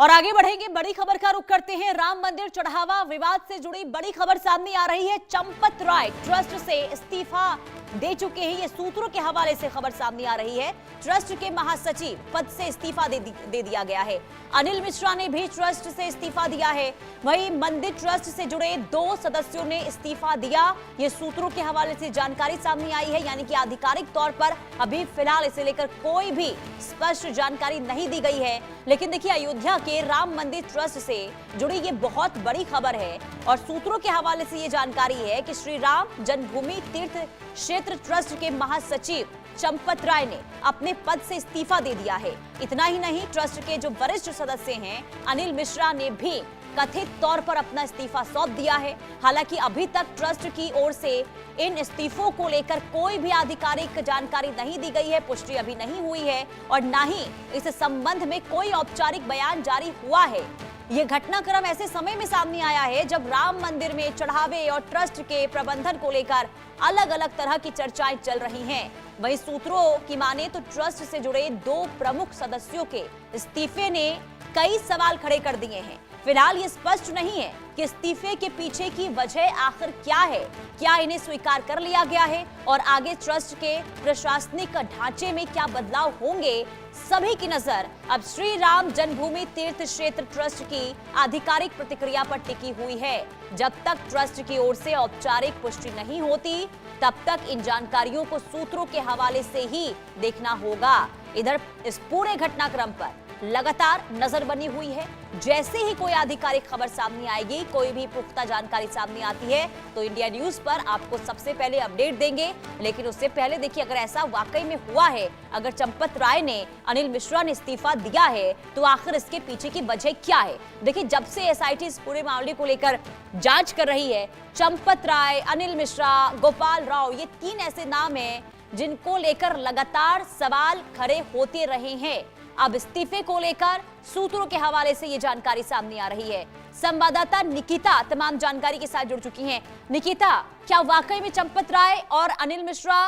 और आगे बढ़ेंगे, बड़ी खबर का रुख करते हैं। राम मंदिर चढ़ावा विवाद से जुड़ी बड़ी खबर सामने आ रही है। चंपत राय ट्रस्ट से इस्तीफा दे चुके हैं, ये सूत्रों के हवाले से खबर सामने आ रही है। ट्रस्ट के महासचिव पद से इस्तीफा दे दिया गया है। अनिल मिश्रा ने भी ट्रस्ट से इस्तीफा दिया है। वहीं मंदिर ट्रस्ट से जुड़े 2 सदस्यों ने इस्तीफा दिया, ये सूत्रों के हवाले से जानकारी सामने आई है। यानी कि आधिकारिक तौर पर अभी फिलहाल इसे लेकर कोई भी स्पष्ट जानकारी नहीं दी गई है। लेकिन देखिए, अयोध्या के राम मंदिर ट्रस्ट से जुड़ी ये बहुत बड़ी खबर है और सूत्रों के हवाले से ये जानकारी है कि श्री राम जन्मभूमि तीर्थ क्षेत्र ट्रस्ट के महासचिव चंपत राय ने अपने पद से इस्तीफा दे दिया है। इतना ही नहीं, ट्रस्ट के जो वरिष्ठ सदस्य हैं अनिल मिश्रा ने भी कथित तौर पर अपना इस्तीफा सौंप दिया है। हालांकि अभी तक ट्रस्ट की ओर से इन इस्तीफों को लेकर कोई भी आधिकारिक जानकारी नहीं दी गई है, पुष्टि अभी नहीं हुई है और ना ही इस संबंध में कोई औपचारिक बयान जारी हुआ है। ये घटनाक्रम ऐसे समय में सामने आया है जब राम मंदिर में चढ़ावे और ट्रस्ट के प्रबंधन को लेकर अलग अलग तरह की चर्चाएं चल रही हैं। वहीं सूत्रों की माने तो ट्रस्ट से जुड़े 2 प्रमुख सदस्यों के इस्तीफे ने कई सवाल खड़े कर दिए हैं। फिलहाल ये स्पष्ट नहीं है कि इस्तीफे के पीछे की वजह आखिर क्या है। क्या इन्हें स्वीकार कर लिया गया है और आगे ट्रस्ट के प्रशासनिक ढांचे में क्या बदलाव होंगे? सभी की नजर अब श्री राम जन्मभूमि तीर्थ क्षेत्र ट्रस्ट की आधिकारिक प्रतिक्रिया पर टिकी हुई है। जब तक ट्रस्ट की ओर से औपचारिक पुष्टि नहीं होती, तब तक इन जानकारियों को सूत्रों के हवाले से ही देखना होगा। इधर इस पूरे घटनाक्रम पर लगातार नजर बनी हुई है। जैसे ही कोई आधिकारिक खबर सामने आएगी, कोई भी पुख्ता जानकारी सामने आती है तो इंडिया न्यूज पर आपको सबसे पहले अपडेट देंगे। लेकिन उससे पहले देखिए, अगर ऐसा वाकई में हुआ है, अगर चंपत राय ने, अनिल मिश्रा ने इस्तीफा दिया है, तो आखिर इसके पीछे की वजह क्या है? देखिए, जब से एसआईटी इस पूरे मामले को लेकर जांच कर रही है, चंपत राय, अनिल मिश्रा, गोपाल राव, ये 3 ऐसे नाम हैं जिनको लेकर लगातार सवाल खड़े होते रहे हैं। अब इस्तीफे को लेकर सूत्रों के हवाले से ये जानकारी सामने आ रही है। संवाददाता निकिता तमाम जानकारी के साथ जुड़ चुकी हैं। निकिता, क्या वाकई में चंपत राय और अनिल मिश्रा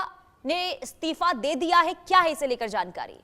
ने इस्तीफा दे दिया है? क्या है इसे लेकर जानकारी?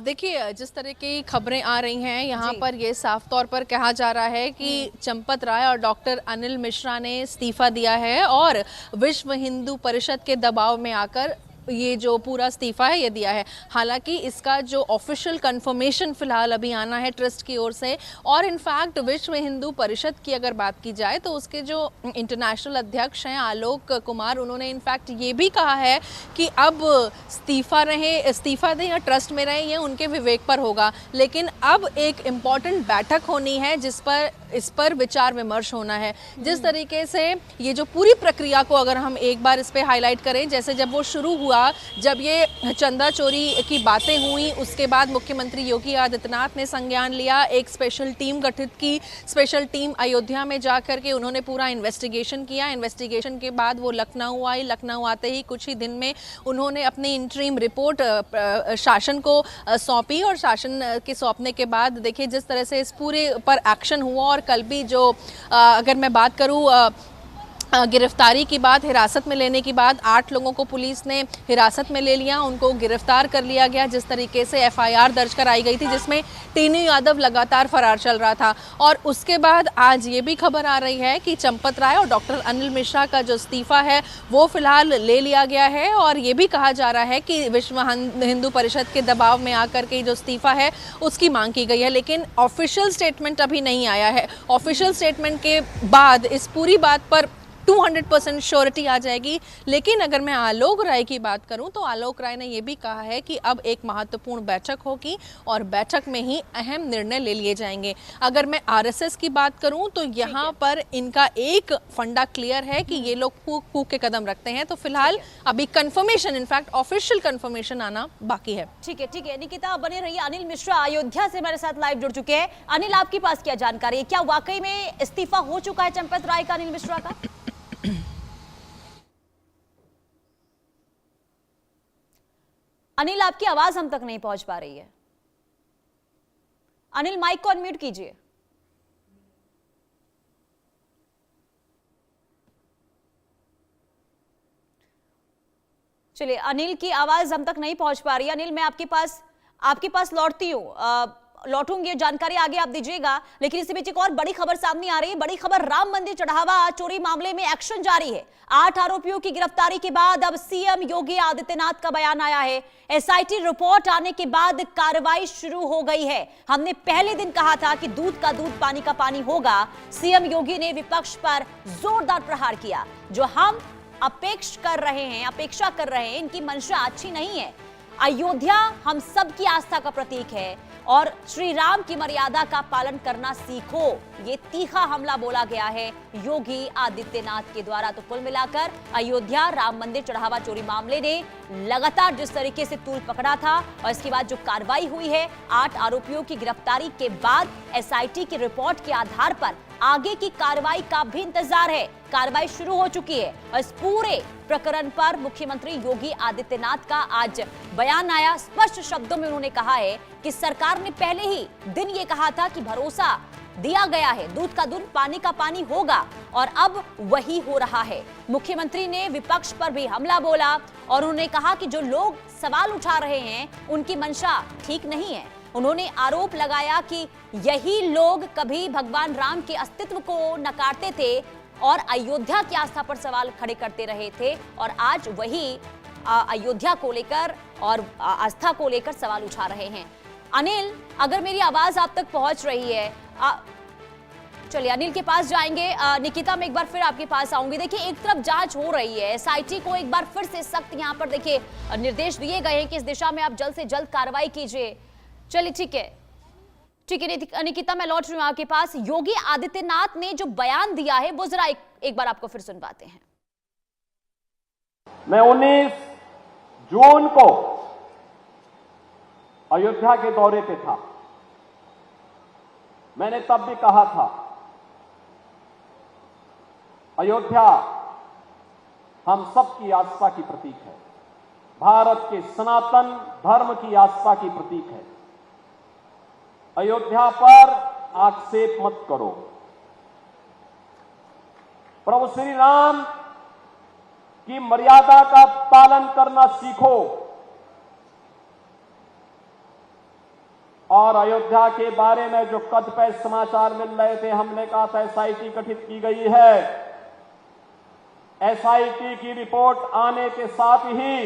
देखिए, जिस तरह की खबरें आ रही हैं यहाँ पर ये साफ तौर पर कहा जा रहा है कि चंपत राय और डॉक्टर अनिल मिश्रा ने इस्तीफा दिया है और विश्व हिंदू परिषद के दबाव में आकर ये जो पूरा इस्तीफा है ये दिया है। हालांकि इसका जो ऑफिशियल कंफर्मेशन फिलहाल अभी आना है ट्रस्ट की ओर से, और इनफैक्ट विश्व हिंदू परिषद की अगर बात की जाए तो उसके जो इंटरनेशनल अध्यक्ष हैं आलोक कुमार, उन्होंने इनफैक्ट ये भी कहा है कि अब इस्तीफा दें या ट्रस्ट में रहें, ये उनके विवेक पर होगा। लेकिन अब एक इम्पॉर्टेंट बैठक होनी है इस पर विचार विमर्श होना है। जिस तरीके से ये जो पूरी प्रक्रिया को अगर हम एक बार इस पे हाईलाइट करें, जैसे जब वो शुरू हुआ, जब ये चंदा चोरी की बातें हुई, उसके बाद मुख्यमंत्री योगी आदित्यनाथ ने संज्ञान लिया, एक स्पेशल टीम गठित की। स्पेशल टीम अयोध्या में जाकर के उन्होंने पूरा इन्वेस्टिगेशन किया। इन्वेस्टिगेशन के बाद वो लखनऊ आई। लखनऊ आते ही कुछ ही दिन में उन्होंने अपनी इंटरिम रिपोर्ट शासन को सौंपी और शासन के सौंपने के बाद देखिए जिस तरह से इस पूरे पर एक्शन हुआ। और कल भी जो अगर मैं बात करूं गिरफ्तारी की बात, हिरासत में लेने की बात, 8 लोगों को पुलिस ने हिरासत में ले लिया, उनको गिरफ्तार कर लिया गया। जिस तरीके से एफआईआर दर्ज कराई गई थी जिसमें टीनू यादव लगातार फरार चल रहा था। और उसके बाद आज ये भी खबर आ रही है कि चंपत राय और डॉक्टर अनिल मिश्रा का जो इस्तीफा है वो फिलहाल ले लिया गया है। और ये भी कहा जा रहा है कि विश्व हिंदू परिषद के दबाव में आकर के जो इस्तीफा है उसकी मांग की गई है। लेकिन ऑफिशियल स्टेटमेंट अभी नहीं आया है। ऑफिशियल स्टेटमेंट के बाद इस पूरी बात पर 200% श्योरिटी आ जाएगी। लेकिन अगर मैं आलोक राय की बात करूं तो आलोक राय ने यह भी कहा है कि अब एक महत्वपूर्ण बैठक होगी और बैठक में ही अहम निर्णय ले लिए जाएंगे। अगर मैं आरएसएस की बात करूं तो यहां पर इनका एक फंडा क्लियर है कि ये लोग फूक के कदम रखते हैं। तो फिलहाल अभी कंफर्मेशन, इनफैक्ट ऑफिशियल कंफर्मेशन आना बाकी है। ठीक है निकिता, बने रहिए। अनिल मिश्रा अयोध्या से हमारे साथ लाइव जुड़ चुके हैं। अनिल, आपके पास क्या जानकारी है? क्या वाकई में इस्तीफा हो चुका है चंपत राय का, अनिल मिश्रा का? अनिल, आपकी आवाज हम तक नहीं पहुंच पा रही है। अनिल, माइक को अनम्यूट कीजिए। चलिए, अनिल की आवाज हम तक नहीं पहुंच पा रही है। अनिल, मैं आपके पास लौटती हूँ, लौटूंगी, जानकारी आगे आप दीजिएगा। लेकिन इसी बीच एक और बड़ी खबर सामने आ रही है। बड़ी खबर, राम मंदिर चढ़ावा चोरी मामले में एक्शन जारी है। 8 आरोपियों की गिरफ्तारी के बाद अब सीएम योगी आदित्यनाथ का बयान आया है। एसआईटी रिपोर्ट आने के बाद कार्रवाई शुरू हो गई है। हमने पहले दिन कहा था कि दूध का दूध पानी का पानी होगा। सीएम योगी ने विपक्ष पर जोरदार प्रहार किया। जो हम अपेक्षा कर रहे हैं, इनकी मंशा अच्छी नहीं है। अयोध्या हम सबकी आस्था का प्रतीक है और श्री राम की मर्यादा का पालन करना सीखो, ये तीखा हमला बोला गया है योगी आदित्यनाथ के द्वारा। तो कुल मिलाकर अयोध्या राम मंदिर चढ़ावा चोरी मामले ने लगातार जिस तरीके से तूल पकड़ा था और इसके बाद जो कार्रवाई हुई है, 8 आरोपियों की गिरफ्तारी के बाद एसआईटी की रिपोर्ट के आधार पर आगे की कार्रवाई का भी इंतजार है। कार्रवाई शुरू हो चुकी है और इस पूरे प्रकरण पर मुख्यमंत्री योगी आदित्यनाथ का आज बयान आया। स्पष्ट शब्दों में उन्होंने कहा है कि सरकार ने पहले ही दिन ये कहा था कि भरोसा दिया गया है, दूध का दूध पानी का पानी होगा, और अब वही हो रहा है। मुख्यमंत्री ने विपक्ष पर भी हमला बोला और उन्होंने कहा कि जो लोग सवाल उठा रहे हैं उनकी मंशा ठीक नहीं है। उन्होंने आरोप लगाया कि यही लोग कभी भगवान राम के अस्तित्व को नकारते थे और अयोध्या की आस्था पर सवाल खड़े करते रहे थे, और आज वही अयोध्या को लेकर और आस्था को लेकर सवाल उठा रहे हैं। अनिल, अगर मेरी आवाज आप तक पहुंच रही है, चलिए अनिल के पास जाएंगे। निकिता, मैं एक बार फिर आपके पास आऊंगी। देखिए, एक तरफ जांच हो रही है, एसआईटी को एक बार फिर से सख्त यहाँ पर देखिए निर्देश दिए गए हैं कि इस दिशा में आप जल्द से जल्द कार्रवाई कीजिए। चलिए, ठीक है निकिता, मैं लौट रही हूं आपके पास। योगी आदित्यनाथ ने जो बयान दिया है वो जरा एक बार आपको फिर सुनवाते हैं। मैं 19 जून को अयोध्या के दौरे पे था। मैंने तब भी कहा था, अयोध्या हम सबकी आस्था की प्रतीक है, भारत के सनातन धर्म की आस्था की प्रतीक है। अयोध्या पर आक्षेप मत करो। प्रभु श्री राम की मर्यादा का पालन करना सीखो। और अयोध्या के बारे में जो कतिपय समाचार मिल रहे थे, हमने कहा था एसआईटी गठित की गई है। एसआईटी की रिपोर्ट आने के साथ ही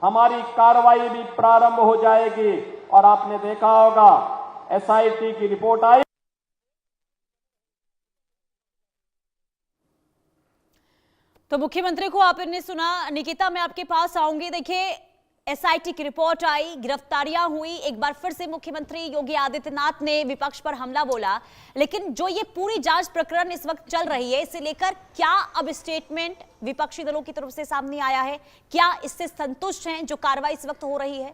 हमारी कार्रवाई भी प्रारंभ हो जाएगी। और आपने देखा होगा, एसआईटी की रिपोर्ट आई। तो मुख्यमंत्री को आपने सुना। निकिता, मैं आपके पास आऊंगी। देखिए, एसआईटी की रिपोर्ट आई, गिरफ्तारियां हुई, एक बार फिर से मुख्यमंत्री योगी आदित्यनाथ ने विपक्ष पर हमला बोला। लेकिन जो ये पूरी जांच प्रकरण इस वक्त चल रही है, इसे लेकर क्या अब स्टेटमेंट विपक्षी दलों की तरफ से सामने आया है? क्या इससे संतुष्ट हैं जो कार्रवाई इस वक्त हो रही है?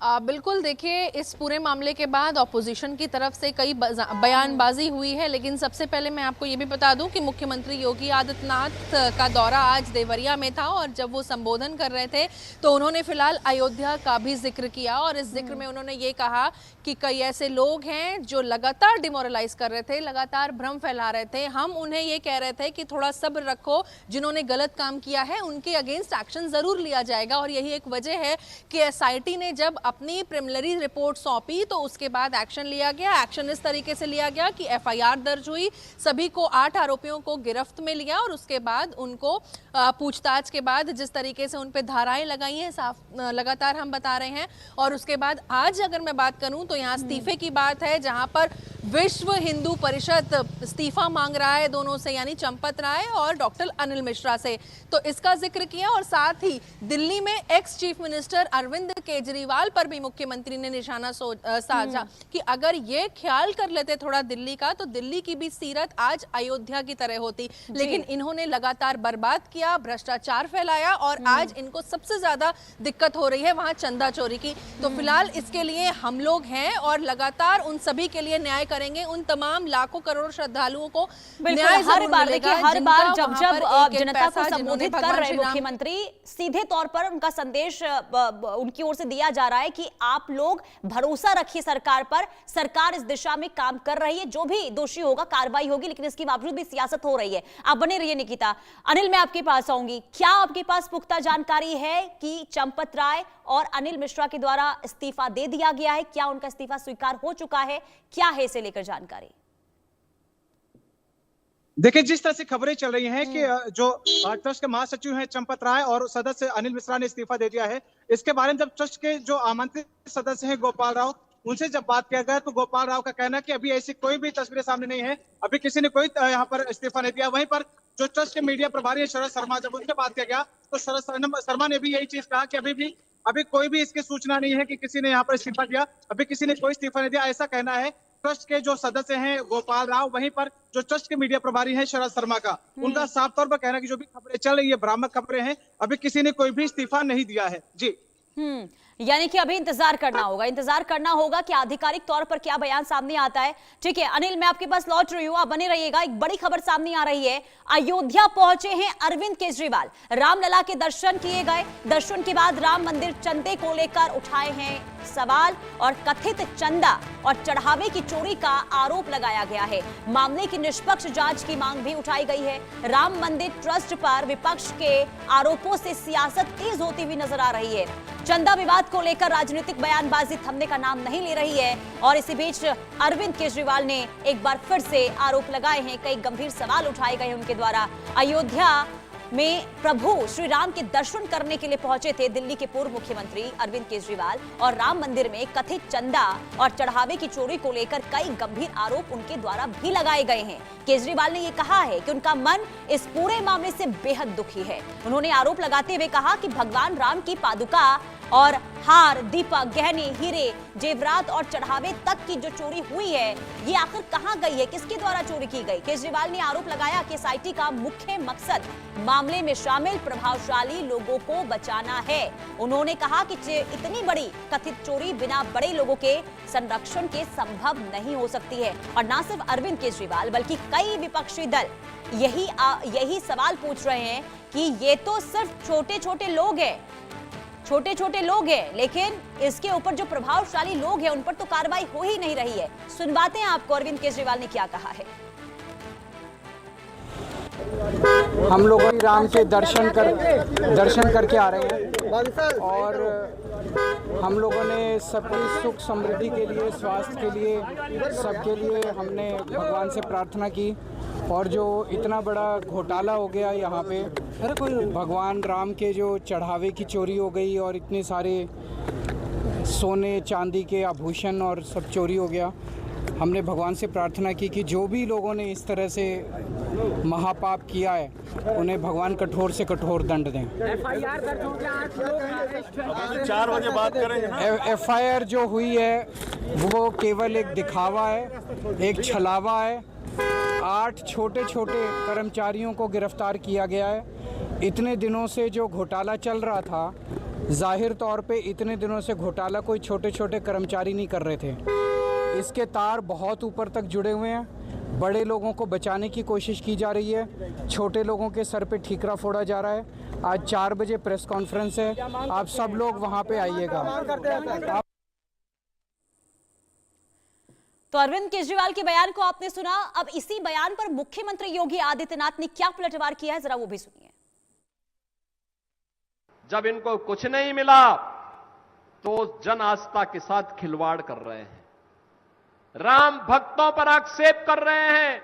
बिल्कुल, देखिए, इस पूरे मामले के बाद ऑपोजिशन की तरफ से कई बयानबाजी हुई है। लेकिन सबसे पहले मैं आपको ये भी बता दूं कि मुख्यमंत्री योगी आदित्यनाथ का दौरा आज देवरिया में था और जब वो संबोधन कर रहे थे तो उन्होंने फिलहाल अयोध्या का भी जिक्र किया। और इस जिक्र में उन्होंने ये कहा कि कई ऐसे लोग हैं जो लगातार डिमोरलाइज कर रहे थे, लगातार भ्रम फैला रहे थे। हम उन्हें ये कह रहे थे कि थोड़ा सब्र रखो, जिन्होंने गलत काम किया है उनके अगेंस्ट एक्शन जरूर लिया जाएगा। और यही एक वजह है कि एसआईटी ने जब अपनी प्रिलिमिनरी रिपोर्ट सौंपी तो उसके बाद एक्शन लिया गया। एक्शन इस तरीके से लिया गया कि एफआईआर दर्ज हुई, सभी को 8 आरोपियों को गिरफ्त में लिया और उसके बाद उनको पूछताछ के बाद जिस तरीके से उन पे धाराएं लगाई हैं साफ लगातार हम बता रहे हैं। और उसके बाद आज अगर मैं बात करूं तो यहाँ इस्तीफे की बात है, जहां पर विश्व हिंदू परिषद इस्तीफा मांग रहा है दोनों से, यानी चंपत राय और डॉक्टर अनिल मिश्रा से। तो इसका जिक्र किया और साथ ही दिल्ली में ex chief minister Arvind Kejriwal पर भी मुख्यमंत्री ने निशाना साधा कि अगर ये ख्याल कर लेते थोड़ा दिल्ली का तो दिल्ली की भी सीरत आज अयोध्या की तरह होती। लेकिन इन्होंने लगातार बर्बाद किया, भ्रष्टाचार फैलाया और आज इनको सबसे ज्यादा दिक्कत हो रही है वहां चंदा चोरी की। तो फिलहाल इसके लिए हम लोग हैं और लगातार उन सभी के लिए न्याय करेंगे। उन तमाम लाखों करोड़ों श्रद्धालुओं को न्याय हर बार देखिए, हर बार जब जनता को संबोधित कर रहे मुख्यमंत्री सीधे तौर पर उनका संदेश उनकी ओर से दिया जा रहा है कि आप लोग भरोसा रखिए सरकार पर, सरकार इस दिशा में काम कर रही है, जो भी दोषी होगा कार्रवाई होगी, लेकिन इसके बावजूद भी सियासत हो रही है। आप बने रहिए निकिता। अनिल, मैं आपके पास आऊंगी। क्या आपके पास पुख्ता जानकारी है कि चंपत राय और अनिल मिश्रा के द्वारा इस्तीफा दे दिया गया है? क्या उनका इस्तीफा स्वीकार हो चुका है? क्या है इसे लेकर जानकारी? देखिए, जिस तरह से खबरें चल रही हैं कि जो ट्रस्ट के महासचिव हैं चंपत राय और सदस्य अनिल मिश्रा ने इस्तीफा दे दिया है, इसके बारे में जब ट्रस्ट के जो आमंत्रित सदस्य हैं गोपाल राव, उनसे जब बात किया गया तो गोपाल राव का कहना है कि अभी ऐसी कोई भी तस्वीरें सामने नहीं है, अभी किसी ने कोई यहाँ पर इस्तीफा नहीं दिया। वहीं पर जो ट्रस्ट के मीडिया प्रभारी है शरद शर्मा, जब उनसे बात किया गया तो शरद शर्मा ने भी यही चीज कहा कि अभी कोई भी इसकी सूचना नहीं है कि किसी ने यहाँ पर इस्तीफा दिया, अभी किसी ने कोई इस्तीफा नहीं दिया, ऐसा कहना है ट्रस्ट के जो सदस्य हैं गोपाल राव। वहीं पर जो ट्रस्ट के मीडिया प्रभारी हैं शरद शर्मा का, उनका साफ तौर पर कहना है कि जो भी खबरें चल रही है भ्रामक खबरें हैं, अभी किसी ने कोई भी इस्तीफा नहीं दिया है। जी, यानी कि अभी इंतजार करना होगा कि आधिकारिक तौर पर क्या बयान सामने आता है। ठीक है अनिल, मैं आपके पास लौट रही हूं, आप बने रहिएगा। एक बड़ी खबर सामने आ रही है। अयोध्या पहुंचे हैं अरविंद केजरीवाल। रामलला के दर्शन किए गए। दर्शन के बाद राम मंदिर चंदे को लेकर उठाए हैं सवाल और कथित चंदा और चढ़ावे की चोरी का आरोप लगाया गया है। मामले की निष्पक्ष जांच की मांग भी उठाई गई है। राम मंदिर ट्रस्ट पर विपक्ष के आरोपों से सियासत तेज होती हुई नजर आ रही है। चंदा विवाद को लेकर राजनीतिक बयानबाजी थमने का नाम नहीं ले रही है और इसी बीच अरविंद केजरीवाल ने एक बार फिर से आरोप लगाए हैं। कई गंभीर सवाल उठाए गए उनके द्वारा। अयोध्या में प्रभु श्री राम के दर्शन करने के लिए पहुंचे थे दिल्ली के पूर्व मुख्यमंत्री अरविंद केजरीवाल और राम मंदिर में कथित चंदा और चढ़ावे की चोरी को लेकर कई गंभीर आरोप उनके द्वारा भी लगाए गए हैं। केजरीवाल ने यह कहा है कि उनका मन इस पूरे मामले से बेहद दुखी है। उन्होंने आरोप लगाते हुए कहा कि भगवान राम की पादुका और हार, दीपक, गहने, हीरे, जेवरात और चढ़ावे तक की जो चोरी हुई है, ये आखिर कहां गई है, किसके द्वारा चोरी की गई? केजरीवाल ने आरोप लगाया कि एसआईटी का मुख्य मकसद मामले में शामिल प्रभावशाली लोगों को बचाना है। उन्होंने कहा कि इतनी बड़ी कथित चोरी बिना बड़े लोगों के संरक्षण के संभव नहीं हो सकती है। और न सिर्फ अरविंद केजरीवाल बल्कि कई विपक्षी दल यही सवाल पूछ रहे हैं कि ये तो सिर्फ छोटे छोटे लोग हैं, लेकिन इसके ऊपर जो प्रभावशाली लोग हैं उन पर तो कार्रवाई हो ही नहीं रही है। सुनवाते हैं आपको अरविंद केजरीवाल ने क्या कहा है। हम लोग राम के दर्शन करके आ रहे हैं और हम लोगों ने सबकी सुख समृद्धि के लिए, स्वास्थ्य के लिए, सबके लिए हमने भगवान से प्रार्थना की। और जो इतना बड़ा घोटाला हो गया यहाँ पे, भगवान राम के जो चढ़ावे की चोरी हो गई और इतने सारे सोने चांदी के आभूषण और सब चोरी हो गया, हमने भगवान से प्रार्थना की कि जो भी लोगों ने इस तरह से महापाप किया है उन्हें भगवान कठोर से कठोर दंड दें। अभी 4 बजे बात करेंगे ना। एफआईआर जो हुई है वो केवल एक दिखावा है, एक छलावा है। 8 छोटे कर्मचारियों को गिरफ्तार किया गया है। इतने दिनों से जो घोटाला चल रहा था, जाहिर तौर पे इतने दिनों से घोटाला कोई छोटे कर्मचारी नहीं कर रहे थे। इसके तार बहुत ऊपर तक जुड़े हुए हैं। बड़े लोगों को बचाने की कोशिश की जा रही है, छोटे लोगों के सर पे ठीकरा फोड़ा जा रहा है। आज 4 बजे प्रेस कॉन्फ्रेंस है, आप सब लोग वहाँ पे आइएगा। तो अरविंद केजरीवाल के बयान को आपने सुना। अब इसी बयान पर मुख्यमंत्री योगी आदित्यनाथ ने क्या पलटवार किया है, जरा वो भी सुनिए। जब इनको कुछ नहीं मिला तो जन आस्था के साथ खिलवाड़ कर रहे हैं, राम भक्तों पर आक्षेप कर रहे हैं,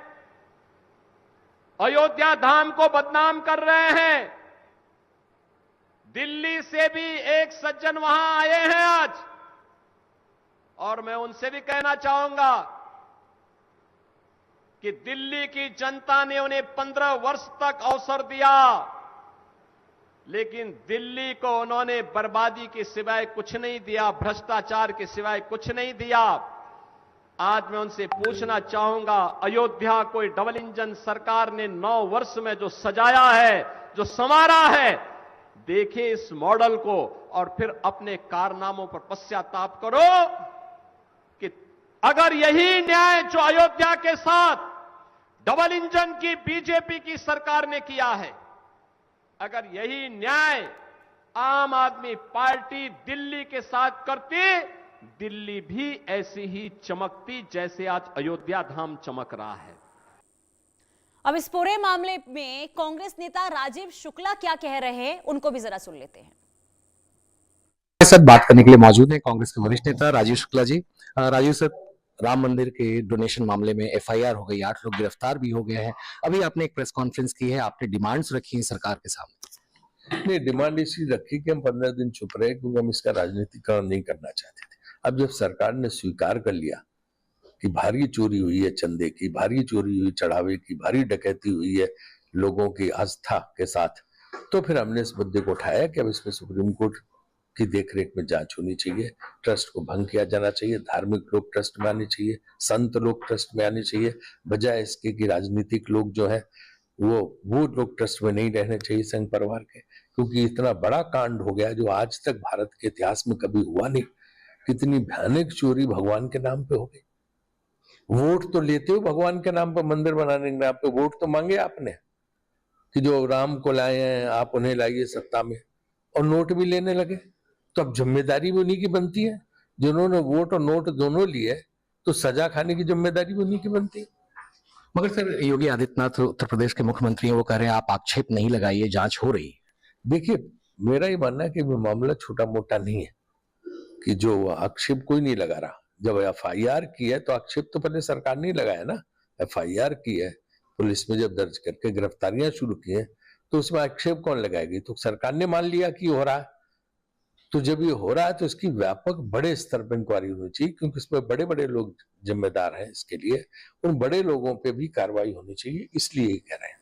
अयोध्या धाम को बदनाम कर रहे हैं। दिल्ली से भी एक सज्जन वहां आए हैं आज, और मैं उनसे भी कहना चाहूंगा कि दिल्ली की जनता ने उन्हें 15 वर्ष तक अवसर दिया, लेकिन दिल्ली को उन्होंने बर्बादी के सिवाय कुछ नहीं दिया, भ्रष्टाचार के सिवाय कुछ नहीं दिया। आज मैं उनसे पूछना चाहूंगा, अयोध्या कोई डबल इंजन सरकार ने 9 वर्ष में जो सजाया है, जो संवारा है, देखिए इस मॉडल को और फिर अपने कारनामों पर पश्चाताप करो कि अगर यही न्याय जो अयोध्या के साथ डबल इंजन की बीजेपी की सरकार ने किया है, अगर यही न्याय आम आदमी पार्टी दिल्ली के साथ करती, दिल्ली भी ऐसी ही चमकती जैसे आज अयोध्या धाम चमक रहा है। अब इस पूरे मामले में कांग्रेस नेता राजीव शुक्ला क्या कह रहे हैं, उनको भी जरा सुन लेते हैं। मेरे साथ बात करने के लिए मौजूद हैं कांग्रेस के वरिष्ठ नेता राजीव शुक्ला जी। राजीव सर, राम मंदिर के डोनेशन मामले में एफआईआर हो गई, 8 लोग गिरफ्तार भी हो गए हैं। अभी आपने एक प्रेस कॉन्फ्रेंस की है, आपने डिमांड्स रखी हैं सरकार के सामने। नहीं, डिमांड इसी रखी कि हम 15 दिन चुप रहे क्योंकि हम इसका राजनीतिकरण नहीं करना चाहते थे। अब जब सरकार ने स्वीकार कर लिया कि भारी चोरी हुई है चंदे की, भारी चोरी हुई चढ़ावे की, भारी डकैती हुई है लोगों की आस्था के साथ, तो फिर हमने इस मुद्दे को उठाया कि अब इसमें सुप्रीम कोर्ट की देखरेख में जांच होनी चाहिए, ट्रस्ट को भंग किया जाना चाहिए, धार्मिक लोग ट्रस्ट में आने चाहिए, संत लोग ट्रस्ट में आने चाहिए, बजाय इसके कि राजनीतिक लोग जो है वो लोग ट्रस्ट में नहीं रहने चाहिए संघ परिवार के, क्योंकि इतना बड़ा कांड हो गया जो आज तक भारत के इतिहास में कभी हुआ नहीं। कितनी भयानक चोरी भगवान के नाम पे हो गई। वोट तो लेते हो भगवान के नाम पर, मंदिर बनाने के नाम पे वोट तो मांगे आपने कि जो राम को लाए हैं आप उन्हें लाइए सत्ता में, और नोट भी लेने लगे। तो अब जिम्मेदारी भी उन्हीं की बनती है, जिन्होंने वोट और नोट दोनों लिए तो सजा खाने की जिम्मेदारी भी उन्हीं की बनती है। मगर सर, योगी आदित्यनाथ उत्तर प्रदेश के मुख्यमंत्री हैं, वो कह रहे हैं आप आक्षेप नहीं लगाइए, जांच हो रही है। देखिए, मेरा ये मानना है कि वो मामला छोटा मोटा नहीं है कि जो आक्षेप कोई नहीं लगा रहा। जब एफआईआर की है तो आक्षेप तो पहले सरकार नहीं लगाया ना, एफआईआर की है, पुलिस में जब दर्ज करके गिरफ्तारियां शुरू की हैं तो उसमें आक्षेप कौन लगाएगी? तो सरकार ने मान लिया कि हो रहा है, तो जब ये हो रहा है तो इसकी व्यापक बड़े स्तर पर इंक्वायरी होनी चाहिए, क्योंकि इसमें बड़े बड़े लोग जिम्मेदार हैं इसके लिए, उन बड़े लोगों पे भी कार्रवाई होनी चाहिए, इसलिए ये कह रहे हैं।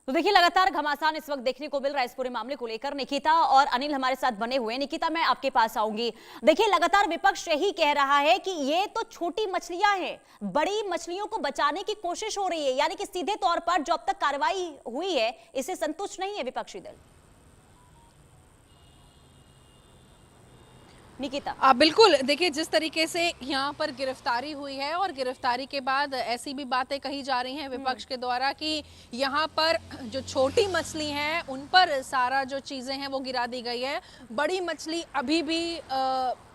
तो देखिए, लगातार घमासान इस वक्त देखने को मिल रहा है इस पूरे मामले को लेकर। निकिता और अनिल हमारे साथ बने हुए हैं। निकिता, मैं आपके पास आऊंगी। देखिए, लगातार विपक्ष यही कह रहा है कि ये तो छोटी मछलियां हैं, बड़ी मछलियों को बचाने की कोशिश हो रही है, यानी कि सीधे तौर पर जो अब तक कार्रवाई हुई है इससे संतुष्ट नहीं है विपक्षी दल। निकिता, बिल्कुल, देखिए जिस तरीके से यहाँ पर गिरफ्तारी हुई है और गिरफ्तारी के बाद ऐसी भी बातें कही जा रही हैं विपक्ष के द्वारा कि यहाँ पर जो छोटी मछली हैं उन पर सारा जो चीज़ें हैं वो गिरा दी गई है, बड़ी मछली अभी भी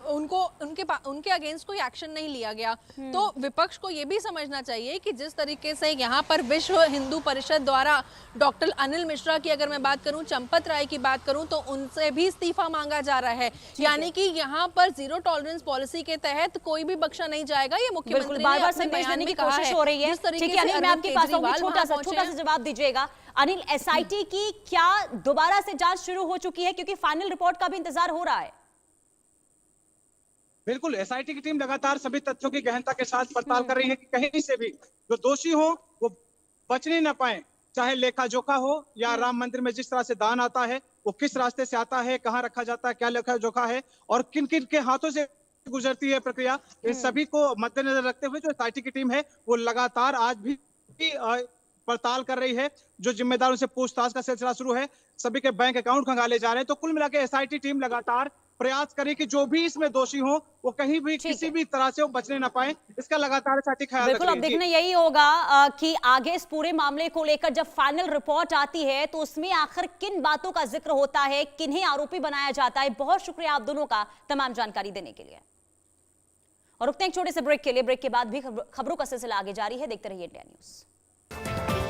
उनके अगेंस्ट कोई एक्शन नहीं लिया गया। तो विपक्ष को ये भी समझना चाहिए कि जिस तरीके से यहाँ पर विश्व हिंदू परिषद द्वारा डॉक्टर अनिल मिश्रा की अगर मैं बात करूं, चंपत राय की बात करूं, तो उनसे भी इस्तीफा मांगा जा रहा है, यानी कि यहाँ पर जीरो टॉलरेंस पॉलिसी के तहत कोई भी बख्शा नहीं जाएगा। ये मुख्यमंत्री ने अपने बयान में कहा है। हो रही है। ठीक है अनिल, मैं आपके पास आऊंगी, छोटा सा जवाब दीजिएगा। अनिल, एसआईटी की क्या दोबारा से जांच शुरू हो चुकी है, क्योंकि फाइनल रिपोर्ट का भी इंतजार हो रहा है? बिल्कुल, एसआईटी की टीम लगातार सभी तथ्यों की गहनता के साथ पड़ताल कर रही है कि कहीं से भी जो दोषी हो वो बचने न पाए, चाहे लेखा जोखा हो या राम मंदिर में जिस तरह से दान आता है वो किस रास्ते से आता है, कहाँ रखा जाता है, क्या लेखा जोखा है और किन किन के हाथों से गुजरती है प्रक्रिया, इन सभी को मद्देनजर रखते हुए जो एसआईटी की टीम है वो लगातार आज भी पड़ताल कर रही है। जो जिम्मेदारों से पूछताछ का सिलसिला शुरू है, सभी के बैंक अकाउंट खंगाले जा रहे हैं। तो कुल मिलाकर एसआईटी टीम लगातार प्रयास करे कि जो भी इसमें दोषी हो वो कहीं भी किसी भी तरह से वो बचने ना पाए, इसका लगातार एसआईटी ख्याल रख रही है। बिल्कुल, अब देखना यही होगा कि आगे इस पूरे मामले को लेकर जब फाइनल रिपोर्ट आती है तो उसमें आखिर किन बातों का जिक्र होता है, किन्हें आरोपी बनाया जाता है। बहुत शुक्रिया आप दोनों का तमाम जानकारी देने के लिए। और रुकते हैं एक छोटे से ब्रेक के लिए। ब्रेक के बाद भी खबरों का सिलसिला आगे जारी है। देखते रहिए इंडिया न्यूज।